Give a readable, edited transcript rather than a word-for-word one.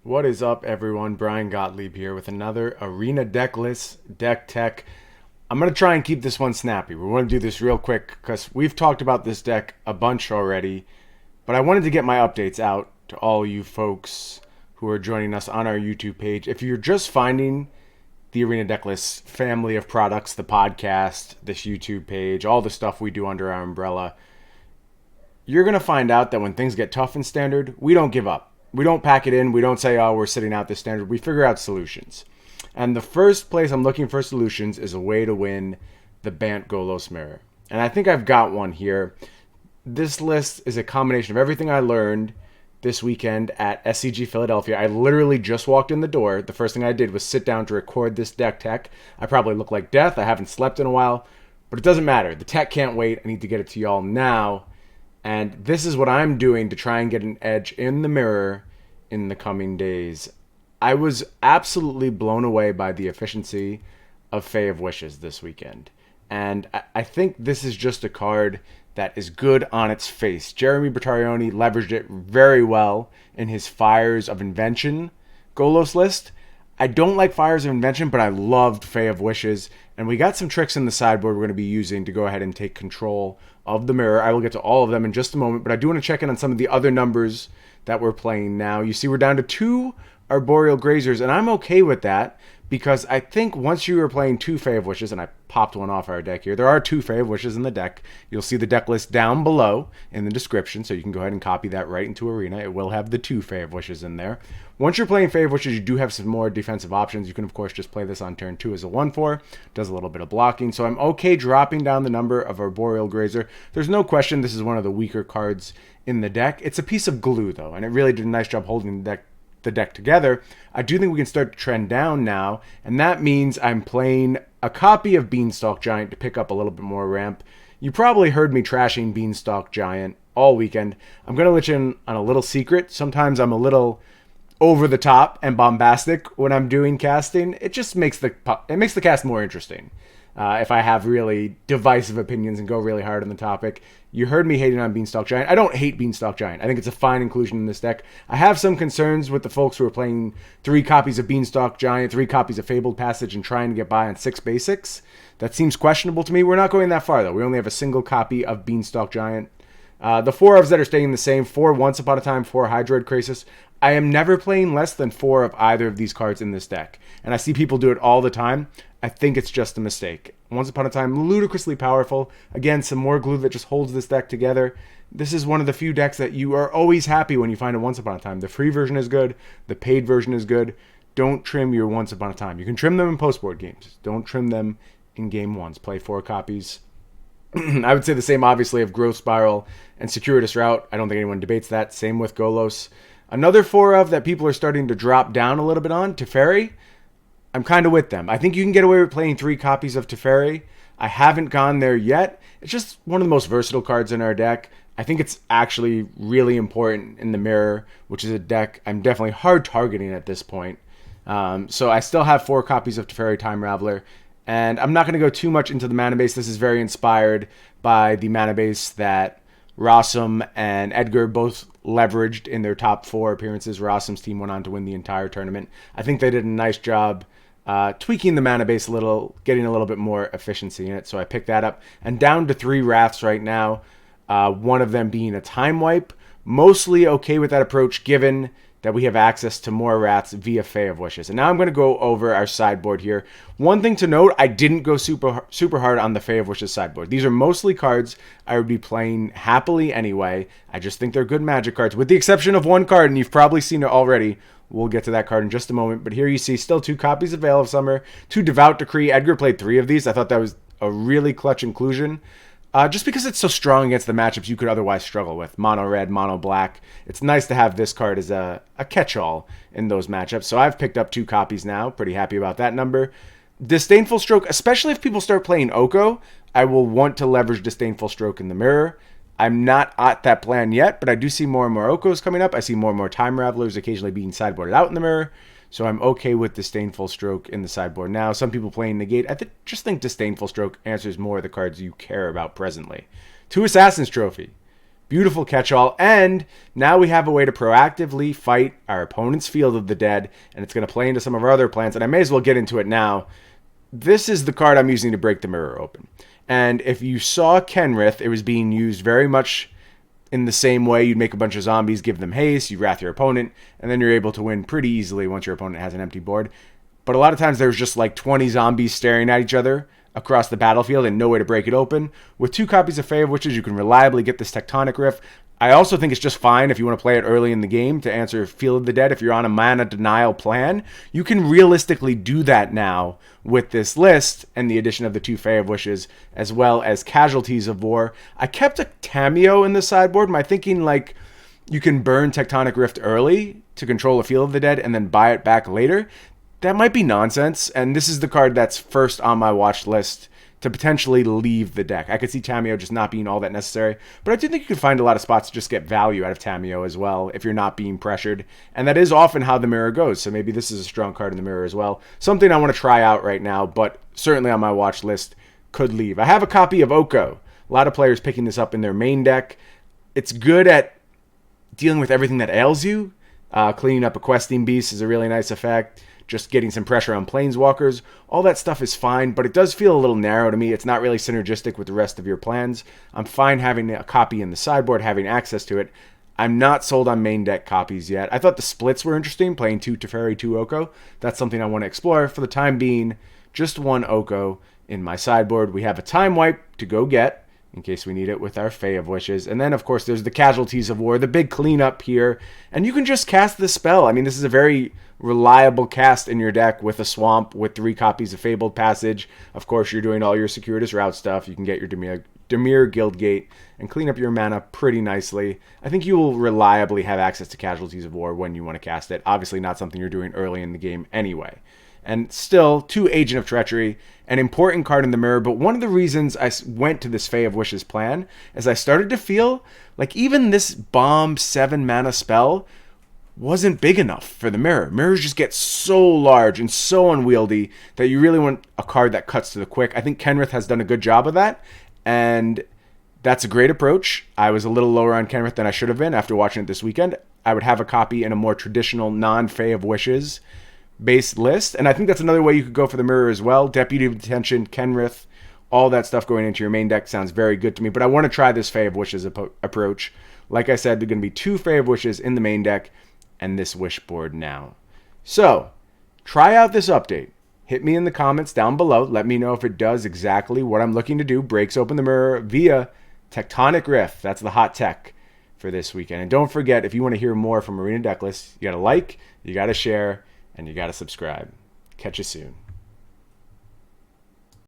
What is up, everyone? Brian Gottlieb here with another Arena Decklists deck tech. I'm going to try and keep this one snappy. We're going to do this real quick because we've talked about this deck a bunch already, but I wanted to get my updates out to all you folks who are joining us on our YouTube page. If you're just finding the Arena Decklists family of products, the podcast, this YouTube page, all the stuff we do under our umbrella, you're going to find out that when things get tough in Standard, we don't give up. We don't pack it in. We don't say, oh, we're sitting out this Standard. We figure out solutions. And the first place I'm looking for solutions is a way to win the Bant Golos mirror. And I think I've got one here. This list is a combination of everything I learned this weekend at SCG Philadelphia. I literally just walked in the door. The first thing I did was sit down to record this deck tech. I probably look like death. I haven't slept in a while. But it doesn't matter. The tech can't wait. I need to get it to y'all now. And this is what I'm doing to try and get an edge in the mirror in the coming days. I was absolutely blown away by the efficiency of Fae of Wishes this weekend. And I think this is just a card that is good on its face. Jeremy Bertarioni leveraged it very well in his Fires of Invention Golos list. I don't like Fires of Invention, but I loved Fae of Wishes. And we got some tricks in the sideboard we're going to be using to go ahead and take control of the mirror. I will get to all of them in just a moment, but I do want to check in on some of the other numbers that we're playing now. You see we're down to 2 Arboreal Grazers, and I'm okay with that because I think once you are playing 2 Fae of Wishes, and I popped one off our deck here, there are 2 Fae of Wishes in the deck. You'll see the deck list down below in the description, so you can go ahead and copy that right into Arena. It will have the 2 Fae of Wishes in there. Once you're playing Fae of Wishes, you do have some more defensive options. You can, of course, just play this on turn 2 as a 1/4. Does a little bit of blocking, so I'm okay dropping down the number of Arboreal Grazer. There's no question this is one of the weaker cards in the deck. It's a piece of glue, though, and it really did a nice job holding the deck together. I do think we can start to trend down now, and that means I'm playing a copy of Beanstalk Giant to pick up a little bit more ramp. You probably heard me trashing Beanstalk Giant all weekend. I'm going to let you in on a little secret. Sometimes I'm a little over the top and bombastic when I'm doing casting. It just makes the cast more interesting. If I have really divisive opinions and go really hard on the topic. You heard me hating on Beanstalk Giant. I don't hate Beanstalk Giant. I think it's a fine inclusion in this deck. I have some concerns with the folks who are playing 3 copies of Beanstalk Giant, 3 copies of Fabled Passage, and trying to get by on 6 basics. That seems questionable to me. We're not going that far, though. We only have a single copy of Beanstalk Giant. The 4 ofs that are staying the same, 4 Once Upon a Time, 4 Hydroid Krasis. I am never playing less than 4 of either of these cards in this deck. And I see people do it all the time. I think it's just a mistake. Once Upon a Time, ludicrously powerful. Again, some more glue that just holds this deck together. This is one of the few decks that you are always happy when you find a Once Upon a Time. The free version is good. The paid version is good. Don't trim your Once Upon a Time. You can trim them in post-board games. Don't trim them in game ones. Play 4 copies. I would say the same, obviously, of Growth Spiral and Circuitous Route. I don't think anyone debates that. Same with Golos. Another 4 of that people are starting to drop down a little bit on, Teferi. I'm kind of with them. I think you can get away with playing 3 copies of Teferi. I haven't gone there yet. It's just one of the most versatile cards in our deck. I think it's actually really important in the mirror, which is a deck I'm definitely hard targeting at this point. So I still have 4 copies of Teferi Time Raveler. And I'm not going to go too much into the mana base. This is very inspired by the mana base that Rossum and Edgar both leveraged in their top 4 appearances. Rossum's team went on to win the entire tournament. I think they did a nice job tweaking the mana base a little, getting a little bit more efficiency in it. So I picked that up. And down to 3 Wraths right now, one of them being a Time Wipe. Mostly okay with that approach given that we have access to more Wraths via Fae of Wishes. And now I'm going to go over our sideboard here. One thing to note, I didn't go super hard on the Fae of Wishes sideboard. These are mostly cards I would be playing happily anyway. I just think they're good Magic cards, with the exception of one card, and you've probably seen it already. We'll get to that card in just a moment. But here you see still 2 copies of Veil of Summer, 2 Devout Decree. Edgar played 3 of these. I thought that was a really clutch inclusion. Just because it's so strong against the matchups you could otherwise struggle with. Mono red, mono black. It's nice to have this card as a catch-all in those matchups. So I've picked up 2 copies now. Pretty happy about that number. Disdainful Stroke, especially if people start playing Oko, I will want to leverage Disdainful Stroke in the mirror. I'm not at that plan yet, but I do see more and more Okos coming up. I see more and more Time Ravelers occasionally being sideboarded out in the mirror. So I'm okay with Disdainful Stroke in the sideboard now. Some people playing Negate. I just think Disdainful Stroke answers more of the cards you care about presently. 2 Assassin's Trophy. Beautiful catch-all, and now we have a way to proactively fight our opponent's Field of the Dead, and it's going to play into some of our other plans, and I may as well get into it now. This is the card I'm using to break the mirror open. And if you saw Kenrith, it was being used very much in the same way. You'd make a bunch of zombies, give them haste, you wrath your opponent, and then you're able to win pretty easily once your opponent has an empty board. But a lot of times there's just like 20 zombies staring at each other across the battlefield and no way to break it open. With 2 copies of Fae of Witches, you can reliably get this Tectonic Rift. I also think it's just fine if you want to play it early in the game to answer Field of the Dead. If you're on a mana denial plan, you can realistically do that now with this list and the addition of the 2 Fae of Wishes, as well as Casualties of War. I kept a Tamiyo in the sideboard. My thinking, like, you can burn Tectonic Rift early to control a Field of the Dead and then buy it back later. That might be nonsense, and this is the card that's first on my watch list to potentially leave the deck. I could see Tamiyo just not being all that necessary, but I do think you could find a lot of spots to just get value out of Tamiyo as well if you're not being pressured, and that is often how the mirror goes, so maybe this is a strong card in the mirror as well. Something I want to try out right now, but certainly on my watch list, could leave. I have a copy of Oko. A lot of players picking this up in their main deck. It's good at dealing with everything that ails you. Cleaning up a Questing Beast is a really nice effect. Just getting some pressure on Planeswalkers. All that stuff is fine, but it does feel a little narrow to me. It's not really synergistic with the rest of your plans. I'm fine having a copy in the sideboard, having access to it. I'm not sold on main deck copies yet. I thought the splits were interesting, playing 2 Teferi, 2 Oko. That's something I want to explore. For the time being, just 1 Oko in my sideboard. We have a Time Wipe to go get, in case we need it, with our Fae of Wishes. And then, of course, there's the Casualties of War, the big cleanup here. And you can just cast the spell. I mean, this is a very reliable cast in your deck with a Swamp, with 3 copies of Fabled Passage. Of course, you're doing all your Circuitous Route stuff. You can get your Dimir Guildgate and clean up your mana pretty nicely. I think you will reliably have access to Casualties of War when you want to cast it. Obviously not something you're doing early in the game anyway. And still, 2 Agent of Treachery, an important card in the mirror, but one of the reasons I went to this Fae of Wishes plan is I started to feel like even this bomb 7 mana spell wasn't big enough for the mirror. Mirrors just get so large and so unwieldy that you really want a card that cuts to the quick. I think Kenrith has done a good job of that, and that's a great approach. I was a little lower on Kenrith than I should have been after watching it this weekend. I would have a copy in a more traditional non-Fae of Wishes based list, and I think that's another way you could go for the mirror as well. Deputy of Detention, Kenrith, all that stuff going into your main deck sounds very good to me, but I want to try this Fae of Wishes approach. Like I said, there are going to be 2 Fae of Wishes in the main deck and this wish board now. So, try out this update. Hit me in the comments down below. Let me know if it does exactly what I'm looking to do. Breaks open the mirror via Tectonic Rift. That's the hot tech for this weekend. And don't forget, if you want to hear more from Arena Decklists, you got to like, you got to share, and you got to subscribe. Catch you soon.